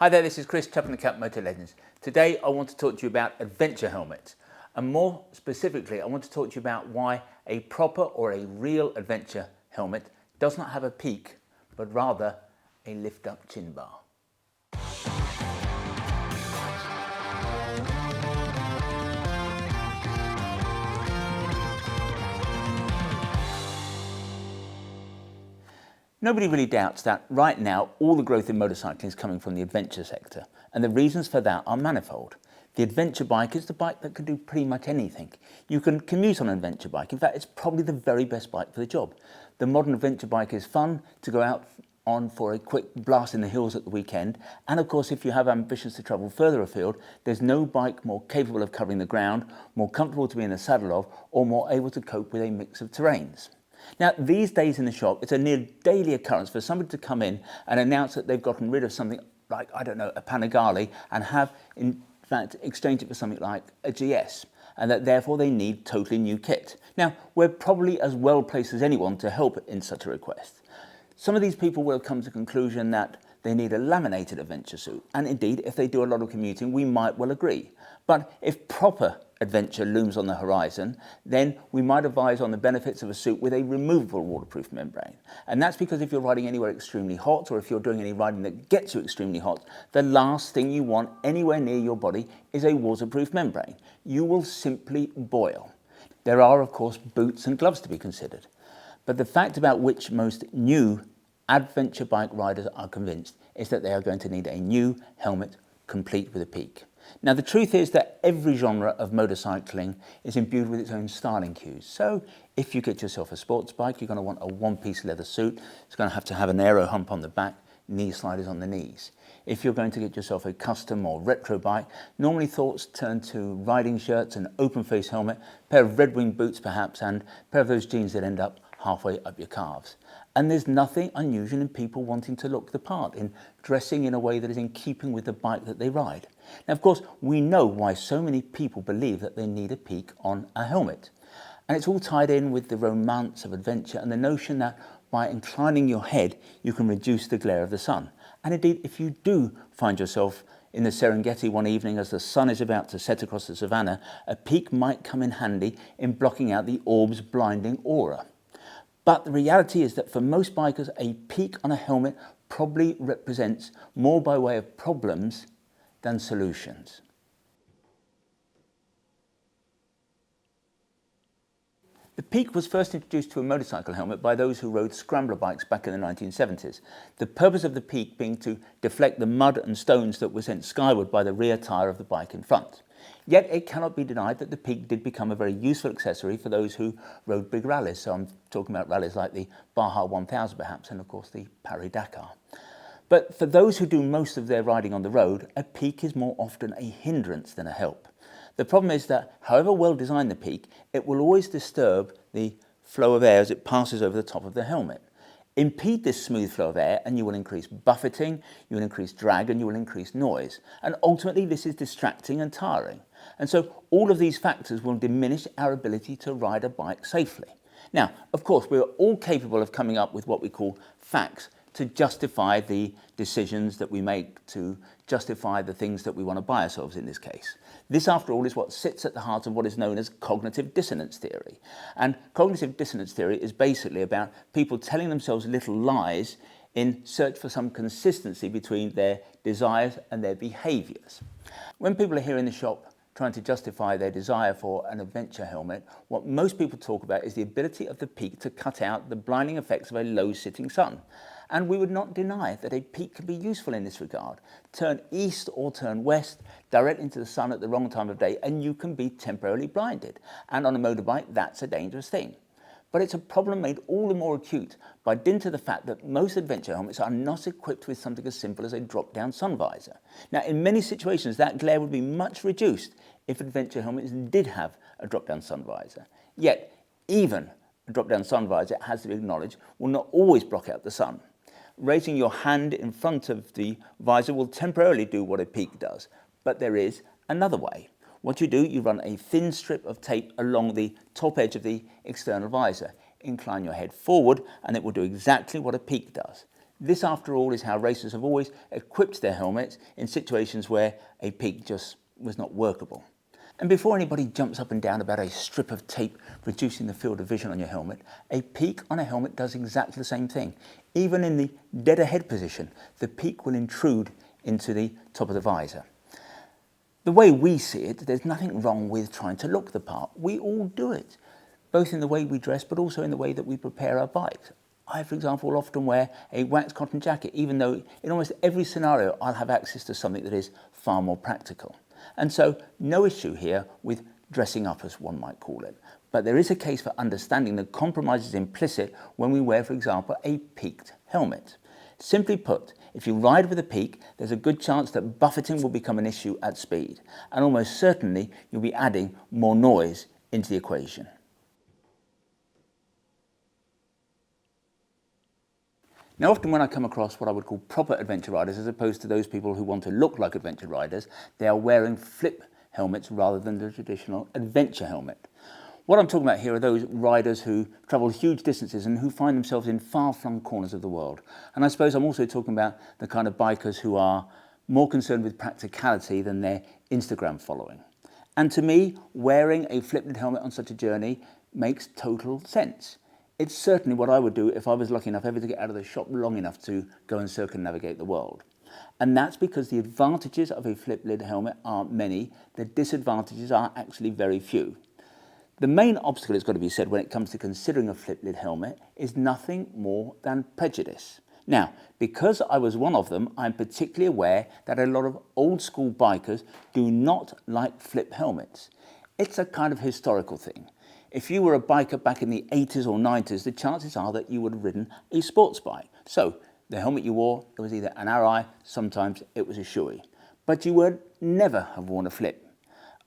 Hi there, this is Chris, Chuffing the Cap Motor Legends. Today I want to talk to you about adventure helmets, and more specifically I want to talk to you about why a proper or a real adventure helmet does not have a peak but rather a lift up chin bar. Nobody really doubts that right now all the growth in motorcycling is coming from the adventure sector, and the reasons for that are manifold. The adventure bike is the bike that can do pretty much anything. You can commute on an adventure bike. In fact, it's probably the very best bike for the job. The modern adventure bike is fun to go out on for a quick blast in the hills at the weekend, and of course if you have ambitions to travel further afield, there's no bike more capable of covering the ground, more comfortable to be in the saddle of, or more able to cope with a mix of terrains. Now, these days in the shop, it's a near daily occurrence for somebody to come in and announce that they've gotten rid of something like, I don't know, a Panigale, and have, in fact, exchanged it for something like a GS, and that therefore they need totally new kit. Now, we're probably as well placed as anyone to help in such a request. Some of these people will come to the conclusion that they need a laminated adventure suit, and indeed, if they do a lot of commuting, we might well agree. But if proper adventure looms on the horizon, then we might advise on the benefits of a suit with a removable waterproof membrane. And that's because if you're riding anywhere extremely hot, or if you're doing any riding that gets you extremely hot, the last thing you want anywhere near your body is a waterproof membrane. You will simply boil. There are, of course, boots and gloves to be considered. But the fact about which most new adventure bike riders are convinced is that they are going to need a new helmet complete with a peak. Now, the truth is that every genre of motorcycling is imbued with its own styling cues. So if you get yourself a sports bike, you're going to want a one-piece leather suit. It's going to have an aero hump on the back, knee sliders on the knees. If you're going to get yourself a custom or retro bike, normally thoughts turn to riding shirts, an open-face helmet, a pair of red wing boots perhaps, and a pair of those jeans that end up halfway up your calves. And there's nothing unusual in people wanting to look the part, in dressing in a way that is in keeping with the bike that they ride. Now, of course, we know why so many people believe that they need a peak on a helmet. And it's all tied in with the romance of adventure and the notion that by inclining your head, you can reduce the glare of the sun. And indeed, if you do find yourself in the Serengeti one evening as the sun is about to set across the savannah, a peak might come in handy in blocking out the orb's blinding aura. But the reality is that for most bikers, a peak on a helmet probably represents more by way of problems than solutions. The peak was first introduced to a motorcycle helmet by those who rode scrambler bikes back in the 1970s. The purpose of the peak being to deflect the mud and stones that were sent skyward by the rear tyre of the bike in front. Yet it cannot be denied that the peak did become a very useful accessory for those who rode big rallies. So I'm talking about rallies like the Baja 1000 perhaps, and of course the Paris-Dakar. But for those who do most of their riding on the road, a peak is more often a hindrance than a help. The problem is that however well designed the peak, it will always disturb the flow of air as it passes over the top of the helmet. Impede this smooth flow of air and you will increase buffeting, you will increase drag, and you will increase noise. And ultimately this is distracting and tiring. And so all of these factors will diminish our ability to ride a bike safely. Now, of course, we are all capable of coming up with what we call facts to justify the decisions that we make, to justify the things that we want to buy ourselves in this case. This, after all, is what sits at the heart of what is known as cognitive dissonance theory. And cognitive dissonance theory is basically about people telling themselves little lies in search for some consistency between their desires and their behaviours. When people are here in the shop trying to justify their desire for an adventure helmet, what most people talk about is the ability of the peak to cut out the blinding effects of a low-sitting sun. And we would not deny that a peak can be useful in this regard. Turn east or turn west, direct into the sun at the wrong time of day, and you can be temporarily blinded. And on a motorbike, that's a dangerous thing. But it's a problem made all the more acute by dint of the fact that most adventure helmets are not equipped with something as simple as a drop-down sun visor. Now, in many situations, that glare would be much reduced if adventure helmets did have a drop-down sun visor. Yet, even a drop-down sun visor, it has to be acknowledged, will not always block out the sun. Raising your hand in front of the visor will temporarily do what a peak does, but there is another way. What you do, you run a thin strip of tape along the top edge of the external visor. Incline your head forward and it will do exactly what a peak does. This, after all, is how racers have always equipped their helmets in situations where a peak just was not workable. And before anybody jumps up and down about a strip of tape reducing the field of vision on your helmet, a peak on a helmet does exactly the same thing. Even in the dead ahead position, the peak will intrude into the top of the visor. The way we see it, there's nothing wrong with trying to look the part. We all do it, both in the way we dress, but also in the way that we prepare our bikes. I, for example, will often wear a wax cotton jacket, even though in almost every scenario I'll have access to something that is far more practical. And so, no issue here with dressing up, as one might call it. But there is a case for understanding that compromise is implicit when we wear, for example, a peaked helmet. Simply put, if you ride with a peak, there's a good chance that buffeting will become an issue at speed. And almost certainly, you'll be adding more noise into the equation. Now, often when I come across what I would call proper adventure riders, as opposed to those people who want to look like adventure riders, they are wearing flip helmets rather than the traditional adventure helmet. What I'm talking about here are those riders who travel huge distances and who find themselves in far-flung corners of the world. And I suppose I'm also talking about the kind of bikers who are more concerned with practicality than their Instagram following. And to me, wearing a flip-lid helmet on such a journey makes total sense. It's certainly what I would do if I was lucky enough ever to get out of the shop long enough to go and circumnavigate the world. And that's because the advantages of a flip-lid helmet are many, the disadvantages are actually very few. The main obstacle, it's got to be said, when it comes to considering a flip-lid helmet is nothing more than prejudice. Now, because I was one of them, I'm particularly aware that a lot of old-school bikers do not like flip helmets. It's a kind of historical thing. If you were a biker back in the 80s or 90s, the chances are that you would have ridden a sports bike. So the helmet you wore, it was either an Arai, sometimes it was a Shoei. But you would never have worn a flip.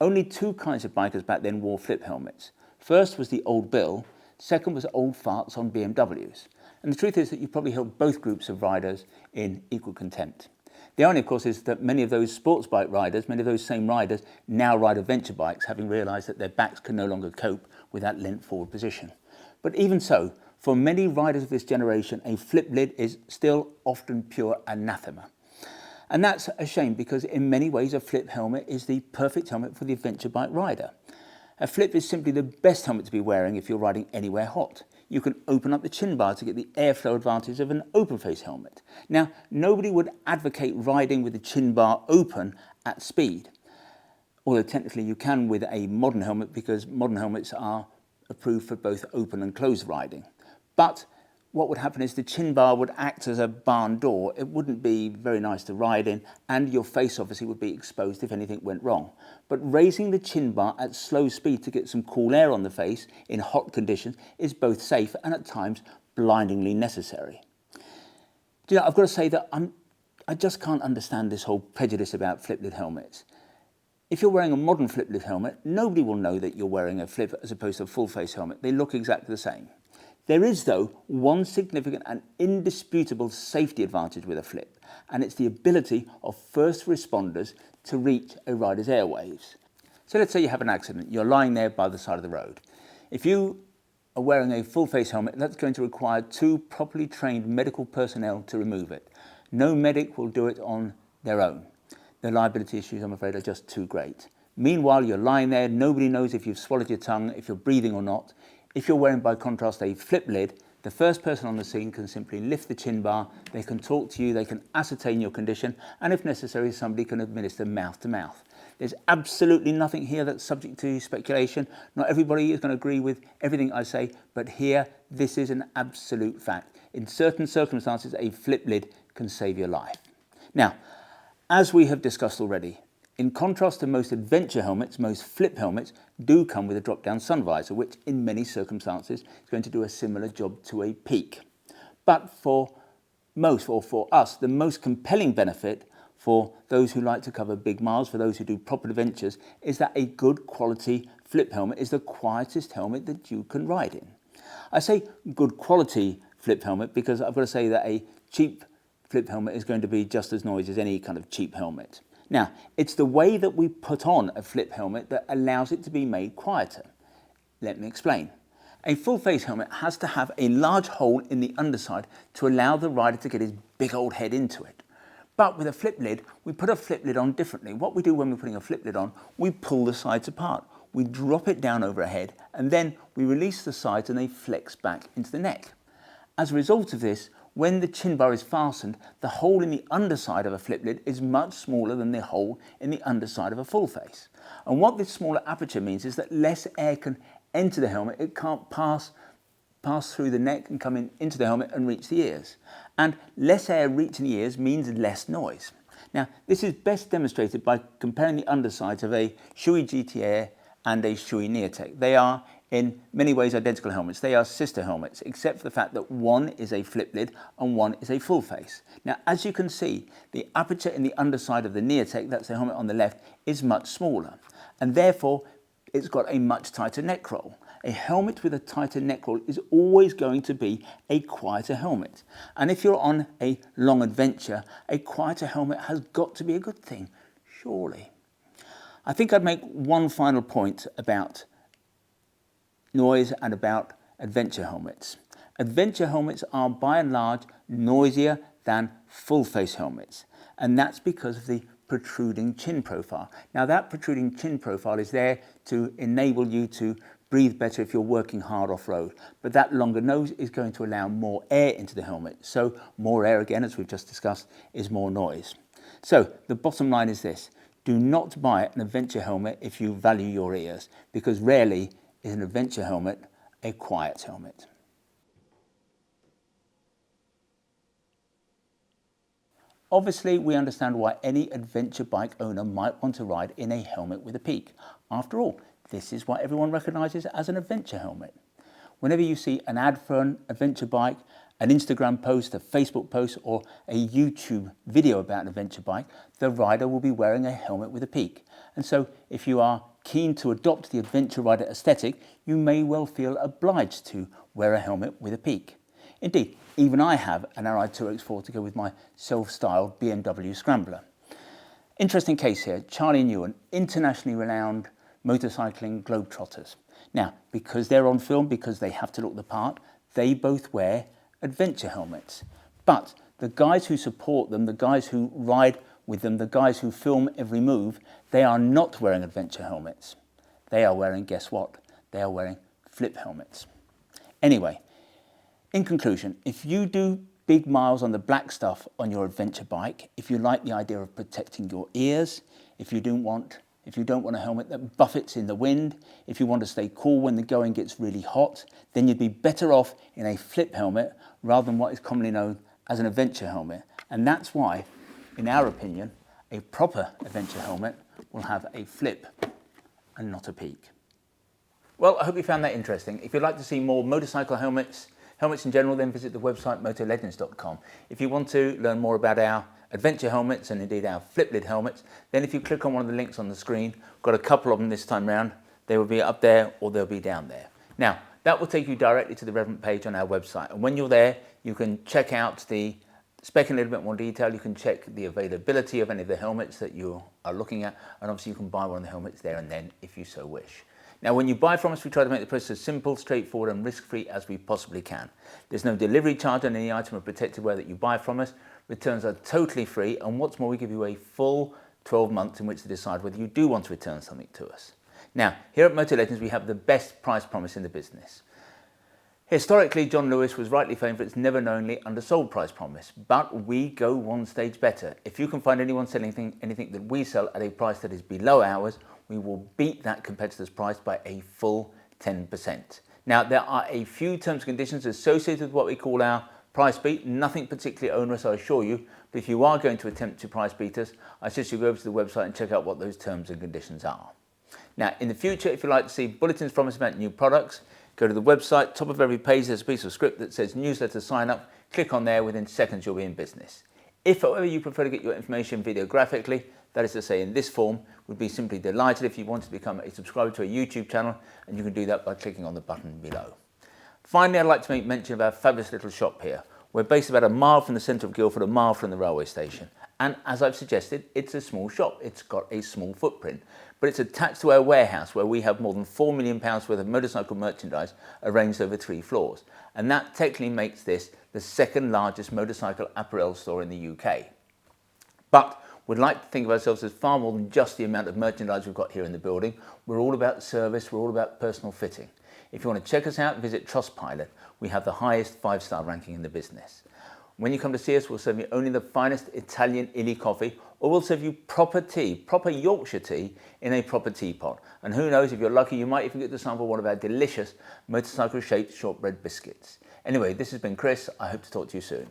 Only two kinds of bikers back then wore flip helmets. First was the old Bill, second was old farts on BMWs. And the truth is that you probably held both groups of riders in equal contempt. The irony, of course, is that many of those sports bike riders, many of those same riders, now ride adventure bikes, having realised that their backs can no longer cope with that leant forward position. But even so, for many riders of this generation, a flip lid is still often pure anathema. And that's a shame because in many ways a flip helmet is the perfect helmet for the adventure bike rider. A flip is simply the best helmet to be wearing if you're riding anywhere hot. You can open up the chin bar to get the airflow advantage of an open face helmet. Now, nobody would advocate riding with the chin bar open at speed. Although technically you can with a modern helmet because modern helmets are approved for both open and closed riding. But what would happen is the chin bar would act as a barn door. It wouldn't be very nice to ride in, and your face obviously would be exposed if anything went wrong. But raising the chin bar at slow speed to get some cool air on the face in hot conditions is both safe and at times blindingly necessary. Do you know, I've got to say that I just can't understand this whole prejudice about flip-lid helmets. If you're wearing a modern flip-lid helmet, nobody will know that you're wearing a flip as opposed to a full-face helmet. They look exactly the same. There is, though, one significant and indisputable safety advantage with a flip, and it's the ability of first responders to reach a rider's airwaves. So let's say you have an accident. You're lying there by the side of the road. If you are wearing a full-face helmet, that's going to require two properly trained medical personnel to remove it. No medic will do it on their own. The liability issues, I'm afraid, are just too great. Meanwhile, you're lying there. Nobody knows if you've swallowed your tongue, if you're breathing or not. If you're wearing, by contrast, a flip lid, the first person on the scene can simply lift the chin bar, they can talk to you, they can ascertain your condition, and if necessary, somebody can administer mouth to mouth. There's absolutely nothing here that's subject to speculation. Not everybody is going to agree with everything I say, but here, this is an absolute fact. In certain circumstances, a flip lid can save your life. Now, as we have discussed already, in contrast to most adventure helmets, most flip helmets do come with a drop-down sun visor, which in many circumstances is going to do a similar job to a peak. But for most, or for us, the most compelling benefit for those who like to cover big miles, for those who do proper adventures, is that a good quality flip helmet is the quietest helmet that you can ride in. I say good quality flip helmet because I've got to say that a cheap flip helmet is going to be just as noisy as any kind of cheap helmet. Now, it's the way that we put on a flip helmet that allows it to be made quieter. Let me explain. A full face helmet has to have a large hole in the underside to allow the rider to get his big old head into it. But with a flip lid, we put a flip lid on differently. What we do when we're putting a flip lid on, we pull the sides apart. We drop it down over a head, and then we release the sides and they flex back into the neck. As a result of this, when the chin bar is fastened, the hole in the underside of a flip lid is much smaller than the hole in the underside of a full face. And what this smaller aperture means is that less air can enter the helmet. It can't pass through the neck and come into the helmet and reach the ears. And less air reaching the ears means less noise. Now, this is best demonstrated by comparing the undersides of a Shoei GT Air and a Shoei Neotech. They are in many ways identical helmets. They are sister helmets, except for the fact that one is a flip lid and one is a full face. Now, as you can see, the aperture in the underside of the Neotech, that's the helmet on the left, is much smaller. And therefore, it's got a much tighter neck roll. A helmet with a tighter neck roll is always going to be a quieter helmet. And if you're on a long adventure, a quieter helmet has got to be a good thing, surely. I think I'd make one final point about noise and about adventure helmets. Adventure helmets are by and large noisier than full face helmets, and that's because of the protruding chin profile. Now, that protruding chin profile is there to enable you to breathe better if you're working hard off-road, but that longer nose is going to allow more air into the helmet. So more air, again, as we've just discussed, is more noise. So the bottom line is this: do not buy an adventure helmet if you value your ears, because rarely is an adventure helmet a quiet helmet. Obviously, we understand why any adventure bike owner might want to ride in a helmet with a peak. After all, this is what everyone recognises as an adventure helmet. Whenever you see an ad for an adventure bike, an Instagram post, a Facebook post, or a YouTube video about an adventure bike, the rider will be wearing a helmet with a peak. And so if you are keen to adopt the adventure rider aesthetic, you may well feel obliged to wear a helmet with a peak. Indeed, even I have an Arai 2X4 to go with my self-styled BMW Scrambler. Interesting case here, Charlie and Ewan, internationally renowned motorcycling globetrotters. Now, because they're on film, because they have to look the part, they both wear adventure helmets. But the guys who support them, the guys who ride with them, the guys who film every move, they are not wearing adventure helmets. They are wearing, guess what? They are wearing flip helmets. Anyway, in conclusion, if you do big miles on the black stuff on your adventure bike, if you like the idea of protecting your ears, if you don't want a helmet that buffets in the wind, if you want to stay cool when the going gets really hot, then you'd be better off in a flip helmet rather than what is commonly known as an adventure helmet. And that's why, in our opinion, a proper adventure helmet will have a flip and not a peak. Well, I hope you found that interesting. If you'd like to see more motorcycle helmets in general, then visit the website motolegends.com. If you want to learn more about our adventure helmets and indeed our flip lid helmets, then if you click on one of the links on the screen, got a couple of them this time round, they will be up there or they'll be down there. Now, that will take you directly to the relevant page on our website, and when you're there, you can check out the spec in a little bit more detail. You can check the availability of any of the helmets that you are looking at, and obviously you can buy one of the helmets there and then if you so wish. Now, when you buy from us, we try to make the process as simple, straightforward and risk-free as we possibly can. There's no delivery charge on any item of protected wear that you buy from us. Returns are totally free, and what's more, we give you a full 12 months in which to decide whether you do want to return something to us. Now, here at Motor Legends, we have the best price promise in the business. Historically, John Lewis was rightly famed for its never-knowingly undersold price promise, but we go one stage better. If you can find anyone selling anything that we sell at a price that is below ours, we will beat that competitor's price by a full 10%. Now, there are a few terms and conditions associated with what we call our price beat, nothing particularly onerous, I assure you, but if you are going to attempt to price beat us, I suggest you go over to the website and check out what those terms and conditions are. Now, in the future, if you'd like to see bulletins from us about new products, go to the website, top of every page there's a piece of script that says newsletter sign up, click on there, within seconds you'll be in business. If, however, you prefer to get your information videographically, that is to say in this form, we'd be simply delighted if you wanted to become a subscriber to a YouTube channel, and you can do that by clicking on the button below. Finally, I'd like to make mention of our fabulous little shop here. We're based about a mile from the centre of Guildford, a mile from the railway station. And as I've suggested, it's a small shop. It's got a small footprint, but it's attached to our warehouse where we have more than £4 million worth of motorcycle merchandise arranged over 3 floors. And that technically makes this the second largest motorcycle apparel store in the UK. But we'd like to think of ourselves as far more than just the amount of merchandise we've got here in the building. We're all about service, we're all about personal fitting. If you want to check us out, visit Trustpilot. We have the highest 5-star ranking in the business. When you come to see us, we'll serve you only the finest Italian illy coffee, or we'll serve you proper tea, proper Yorkshire tea in a proper teapot. And who knows, if you're lucky, you might even get to sample one of our delicious motorcycle-shaped shortbread biscuits. Anyway, this has been Chris. I hope to talk to you soon.